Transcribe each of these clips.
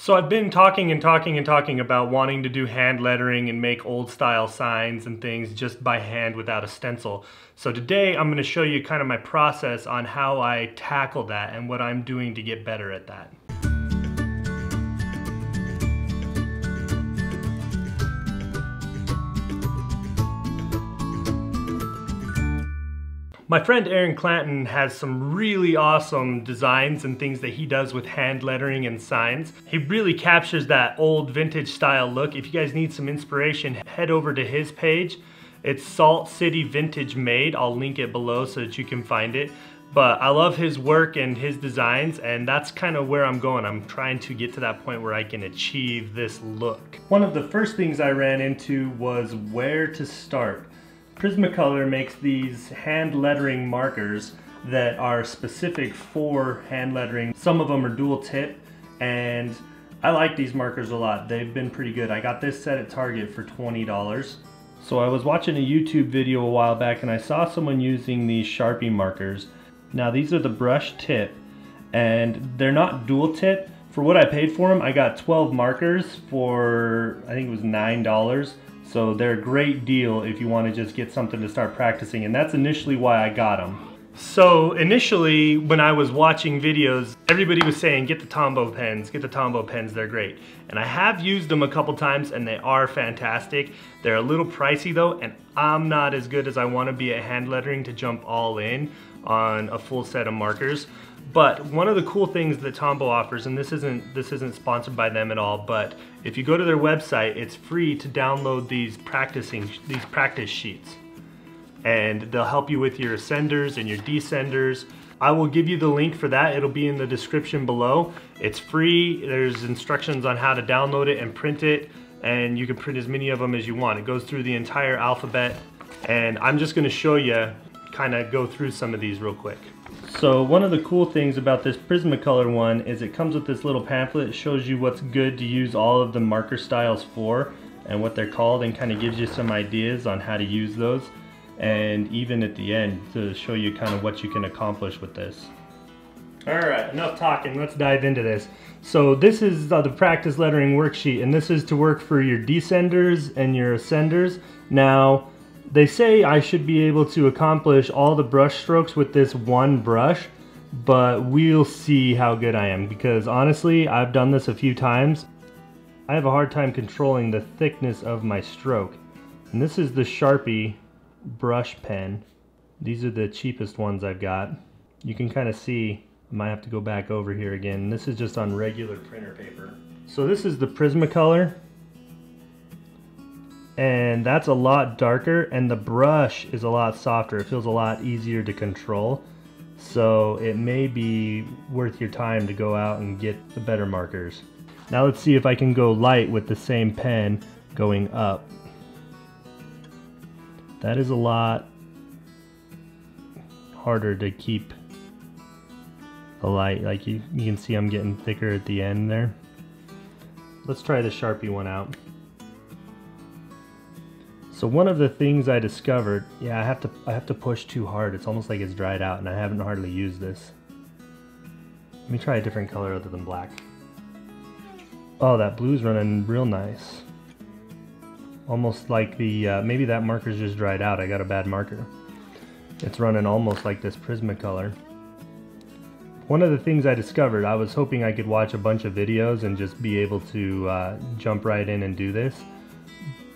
So I've been talking about wanting to do hand lettering and make old style signs and things just by hand without a stencil. So today I'm going to show you kind of my process on how I tackle that and what I'm doing to get better at that. My friend Aaron Clanton has some really awesome designs and things that he does with hand lettering and signs. He really captures that old vintage style look. If you guys need some inspiration, head over to his page. It's Salt City Vintage Made. I'll link it below so that you can find it. But I love his work and his designs, and that's kind of where I'm going. I'm trying to get to that point where I can achieve this look. One of the first things I ran into was where to start. Prismacolor makes these hand lettering markers that are specific for hand lettering. Some of them are dual tip, and I like these markers a lot. They've been pretty good. I got this set at Target for $20. So I was watching a YouTube video a while back and I saw someone using these Sharpie markers. Now these are the brush tip, and they're not dual tip. For what I paid for them, I got 12 markers for, I think it was $9. So they're a great deal if you want to just get something to start practicing, and that's initially why I got them. So initially, when I was watching videos, everybody was saying, get the Tombow pens, get the Tombow pens, they're great. And I have used them a couple times and they are fantastic. They're a little pricey though, and I'm not as good as I want to be at hand lettering to jump all in on a full set of markers. But one of the cool things that Tombow offers, and this isn't sponsored by them at all, but if you go to their website, it's free to download these practice sheets. And they'll help you with your ascenders and your descenders. I will give you the link for that. It'll be in the description below. It's free. There's instructions on how to download it and print it, and you can print as many of them as you want. It goes through the entire alphabet, and I'm just going to show you, kind of go through some of these real quick. So one of the cool things about this Prismacolor one is it comes with this little pamphlet. It shows you what's good to use all of the marker styles for and what they're called, and kind of gives you some ideas on how to use those. And even at the end to show you kind of what you can accomplish with this. Alright, enough talking, let's dive into this. So this is the practice lettering worksheet, and this is to work for your descenders and your ascenders. Now, they say I should be able to accomplish all the brush strokes with this one brush, but we'll see how good I am, because honestly, I've done this a few times. I have a hard time controlling the thickness of my stroke. And this is the Sharpie brush pen. These are the cheapest ones I've got. You can kind of see, I might have to go back over here again. This is just on regular printer paper. So this is the Prismacolor, and that's a lot darker, and the brush is a lot softer. It feels a lot easier to control, so it may be worth your time to go out and get the better markers. Now let's see if I can go light with the same pen going up. That is a lot harder to keep the light. Like you can see I'm getting thicker at the end there. Let's try the Sharpie one out. So one of the things I discovered, yeah, I have to push too hard. It's almost like it's dried out, and I haven't hardly used this. Let me try a different color other than black. Oh, that blue's running real nice. Almost like the, maybe that marker's just dried out. I got a bad marker. It's running almost like this Prismacolor. One of the things I discovered, I was hoping I could watch a bunch of videos and just be able to jump right in and do this,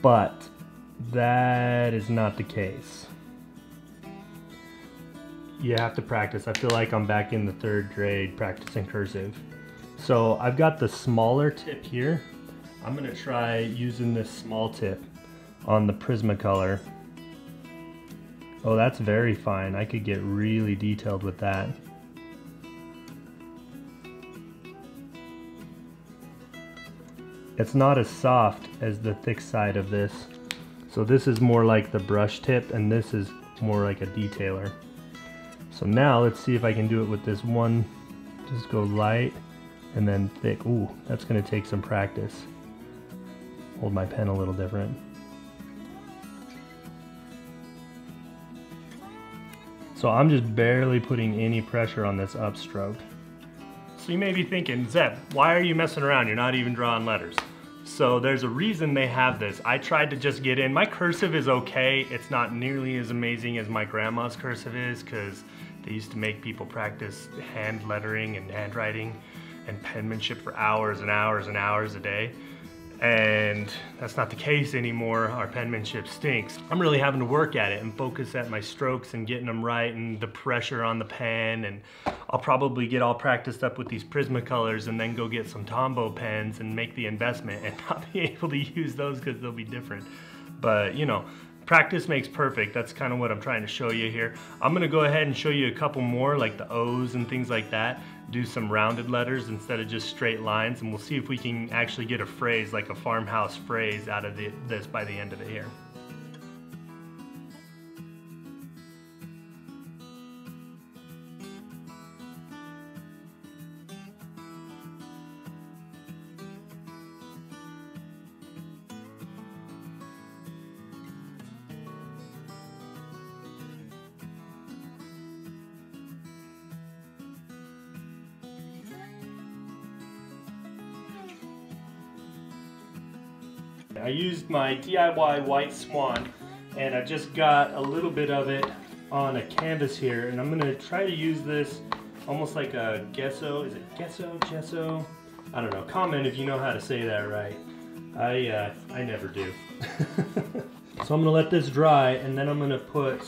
but that is not the case. You have to practice. I feel like I'm back in the 3rd grade practicing cursive. So I've got the smaller tip here. I'm going to try using this small tip on the Prismacolor. Oh, that's very fine. I could get really detailed with that. It's not as soft as the thick side of this. So this is more like the brush tip, and this is more like a detailer. So now let's see if I can do it with this one. Just go light and then thick. Ooh, that's going to take some practice. Hold my pen a little different. So I'm just barely putting any pressure on this upstroke. So you may be thinking, Zeb, why are you messing around? You're not even drawing letters. So there's a reason they have this. I tried to just get in. My cursive is okay. It's not nearly as amazing as my grandma's cursive is, because they used to make people practice hand lettering and handwriting and penmanship for hours and hours and hours a day. And that's not the case anymore. Our penmanship stinks. I'm really having to work at it and focus at my strokes and getting them right and the pressure on the pen. And I'll probably get all practiced up with these Prismacolors and then go get some Tombow pens and make the investment and not be able to use those because they'll be different. But you know, practice makes perfect. That's kind of what I'm trying to show you here. I'm gonna go ahead and show you a couple more, like the O's and things like that. Do some rounded letters instead of just straight lines, and we'll see if we can actually get a phrase, like a farmhouse phrase, out of this by the end of it here. I used my DIY white swan, and I just got a little bit of it on a canvas here, and I'm going to try to use this almost like a gesso. Is it gesso? Gesso? I don't know. Comment if you know how to say that right. I never do. So I'm going to let this dry, and then I'm going to put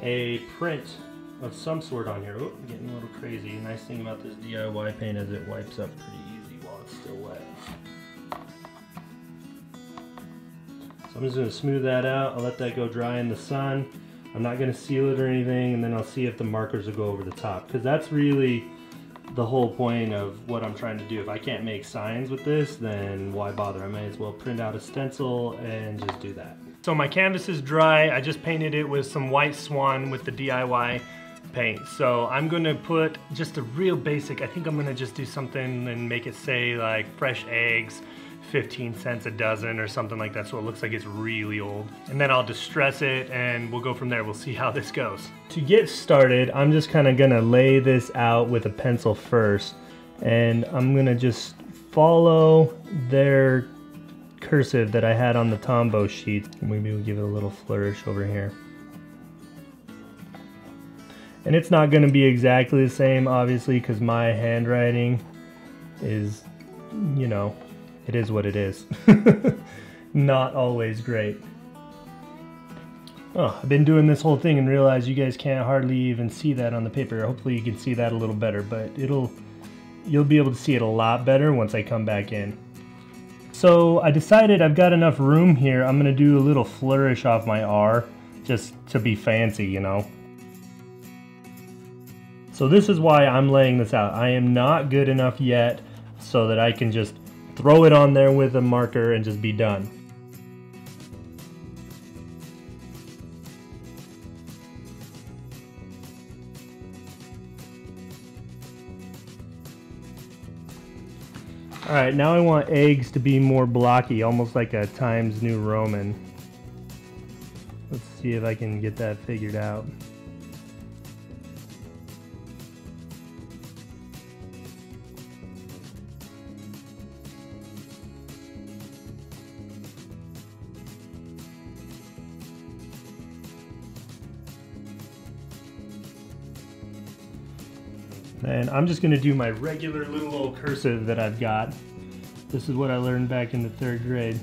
a print of some sort on here. Oh, I'm getting a little crazy. The nice thing about this DIY paint is it wipes up pretty easy while it's still wet. So I'm just going to smooth that out. I'll let that go dry in the sun. I'm not going to seal it or anything, and then I'll see if the markers will go over the top, because that's really the whole point of what I'm trying to do. If I can't make signs with this, then why bother? I might as well print out a stencil and just do that. So my canvas is dry. I just painted it with some white swan with the DIY paint. So I'm going to put just a real basic, I think I'm going to just do something and make it say like fresh eggs, 15 cents a dozen or something like that, so it looks like it's really old. And then I'll distress it and we'll go from there. We'll see how this goes. To get started, I'm just kind of gonna lay this out with a pencil first, and I'm gonna just follow their cursive that I had on the Tombow sheet. Maybe we'll give it a little flourish over here. And it's not gonna be exactly the same, obviously, because my handwriting is, you know, it is what it is. Not always great. Oh, I've been doing this whole thing and realized you guys can't hardly even see that on the paper. Hopefully you can see that a little better, but you'll be able to see it a lot better once I come back in. So I decided I've got enough room here. I'm gonna do a little flourish off my R, just to be fancy, you know. So this is why I'm laying this out. I am not good enough yet so that I can just throw it on there with a marker and just be done. Alright, now I want eggs to be more blocky, almost like a Times New Roman. Let's see if I can get that figured out. And I'm just going to do my regular little old cursive that I've got. This is what I learned back in the 3rd grade.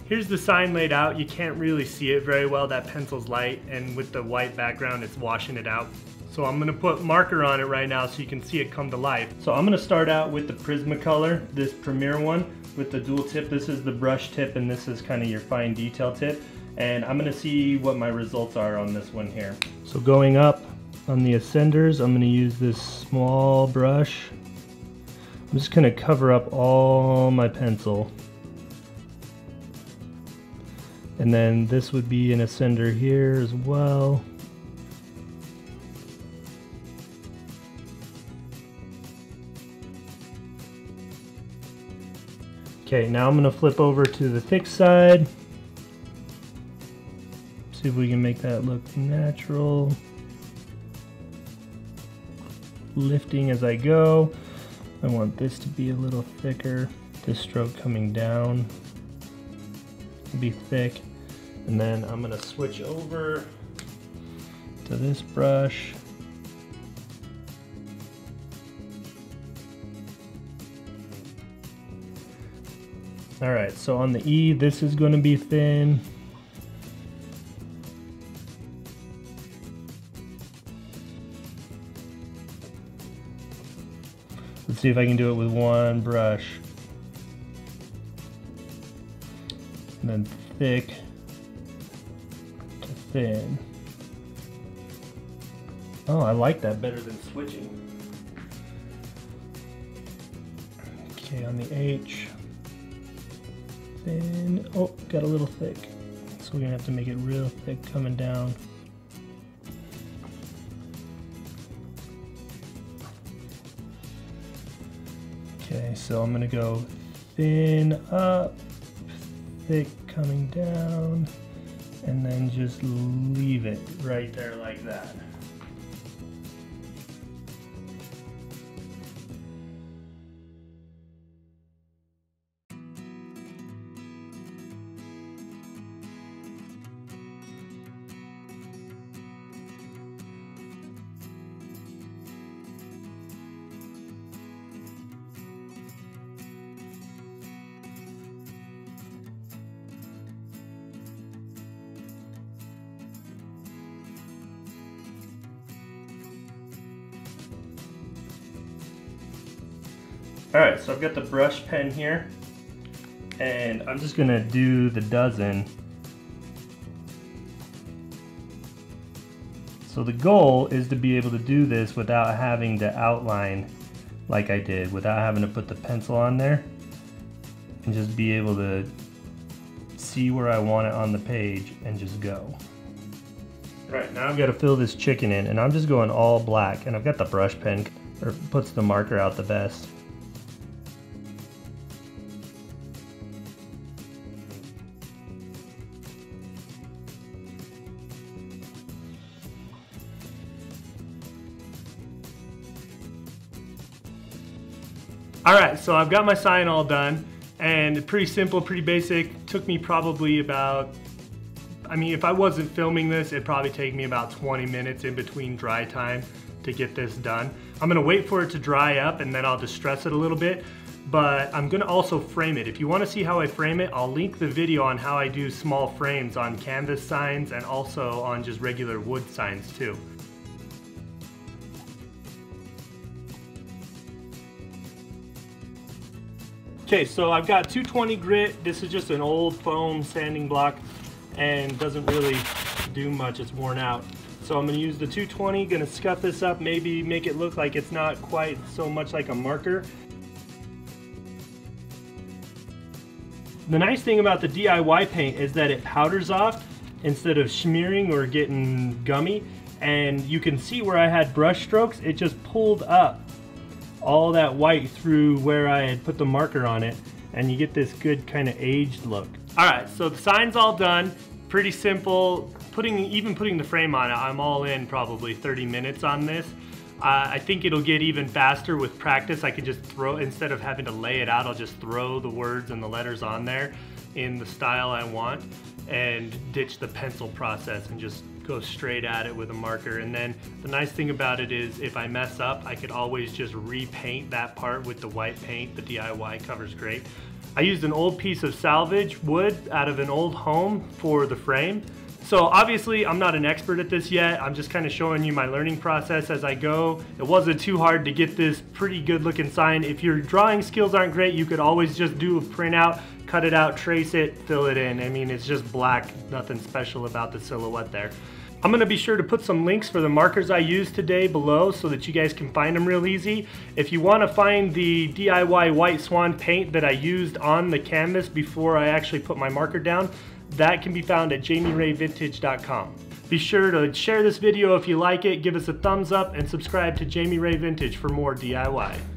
Here's the sign laid out. You can't really see it very well. That pencil's light, and with the white background it's washing it out. So I'm going to put marker on it right now so you can see it come to life. So I'm going to start out with the Prismacolor, this Premier one with the dual tip. This is the brush tip and this is kind of your fine detail tip. And I'm going to see what my results are on this one here. So going up on the ascenders, I'm going to use this small brush. I'm just going to cover up all my pencil. And then this would be an ascender here as well. Okay, now I'm going to flip over to the thick side. See if we can make that look natural. Lifting as I go. I want this to be a little thicker. This stroke coming down. Be thick. And then I'm gonna switch over to this brush. All right, so on the E, this is gonna be thin. Let's see if I can do it with one brush. And then thick to thin. Oh, I like that better than switching. Okay, on the H. Thin. Oh, got a little thick. So we're gonna have to make it real thick coming down. Okay, so I'm gonna go thin up, thick coming down, and then just leave it right there like that. Alright, so I've got the brush pen here, and I'm just gonna do the dozen. So the goal is to be able to do this without having to outline like I did, without having to put the pencil on there, and just be able to see where I want it on the page and just go. Alright, now I've got to fill this chicken in, and I'm just going all black, and I've got the brush pen, or puts the marker out the best. Alright, so I've got my sign all done, and pretty simple, pretty basic. Took me probably about, I mean, if I wasn't filming this, it'd probably take me about 20 minutes in between dry time to get this done. I'm gonna wait for it to dry up and then I'll distress it a little bit, but I'm gonna also frame it. If you wanna see how I frame it, I'll link the video on how I do small frames on canvas signs and also on just regular wood signs too. Okay, so I've got 220 grit. This is just an old foam sanding block and doesn't really do much, it's worn out. So I'm gonna use the 220, gonna scuff this up, maybe make it look like it's not quite so much like a marker. The nice thing about the DIY paint is that it powders off instead of smearing or getting gummy, and you can see where I had brush strokes, it just pulled up all that white through where I had put the marker on it, and you get this good kind of aged look. Alright, so the sign's all done, pretty simple. Even putting the frame on it, I'm all in probably 30 minutes on this. I think it'll get even faster with practice. I could just throw, instead of having to lay it out, I'll just throw the words and the letters on there in the style I want and ditch the pencil process and just go straight at it with a marker. And then the nice thing about it is if I mess up, I could always just repaint that part with the white paint. The DIY covers great. I used an old piece of salvage wood out of an old home for the frame. So obviously I'm not an expert at this yet. I'm just kind of showing you my learning process as I go. It wasn't too hard to get this pretty good looking sign. If your drawing skills aren't great, you could always just do a printout, cut it out, trace it, fill it in. I mean, it's just black, nothing special about the silhouette there. I'm gonna be sure to put some links for the markers I used today below so that you guys can find them real easy. If you wanna find the DIY White Swan paint that I used on the canvas before I actually put my marker down, that can be found at jamirayvintage.com. Be sure to share this video if you like it, give us a thumbs up, and subscribe to Jami Ray Vintage for more DIY.